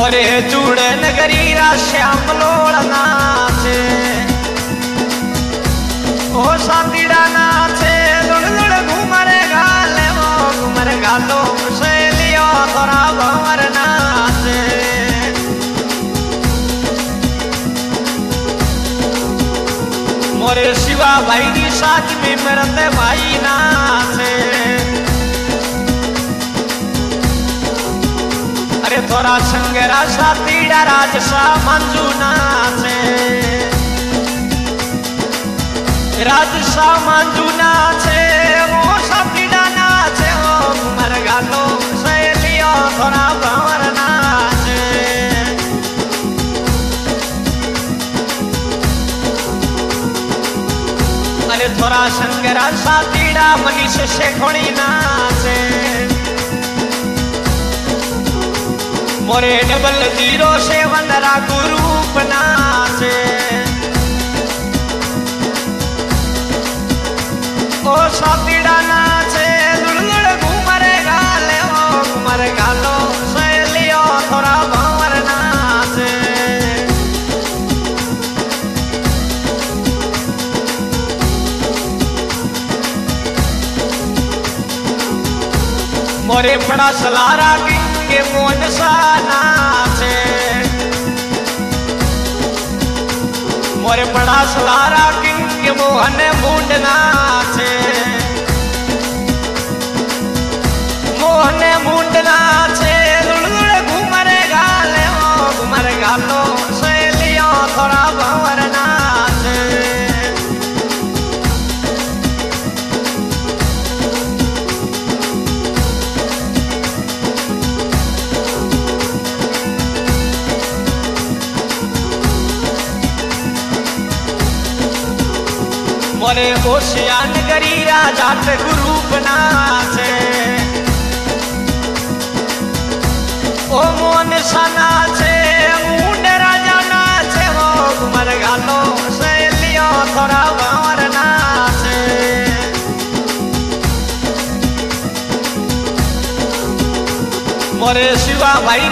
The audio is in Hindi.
मोरे चूड़ नगरी रा श्याम लोड़ नाचे ओ सातीड़ा नाचे लुड़ लुड़ घूमरे गाले वो घूमरे गालो से लियो थोड़ा भंवर नाचे मोरे शिवा भाई नी साथ में मरते भाई नाचे अरे थोड़ा संगरा सातीड़ा राजसा मंजू नाचे राजसा मंजू नाचे वो सातीड़ा नाचे वो मर गालो सहेलियो थोड़ा भंवर नाचे अरे थोड़ा संगरा सातीड़ा मनीष शेखोणी नाचे मोरे 007 रा ग्रुप नाचे ओ सातीड़ा नाचे लुड़ घूमरे गाले ओ घूमरे गालो सहेलियो थोड़ा भंवर नाचे मोरे बड़ा सलारा के मोन सा नाचे मोरे बड़ा सलारा किंग के मोहन मुंड नाचे मोहन मुंड नाचे लुड़ घूमरे गाले ओ घूमरे गालो सहेलियो थोड़ा भंवर नाचे मोरे ओशियान गरीरा जाट ग्रुप नाचे ओ मोन सा नाचे मुंड राजा नाचे हो घुमर गालो सहेलियो थोड़ा भंवर नाचे मोरे शिवा भाई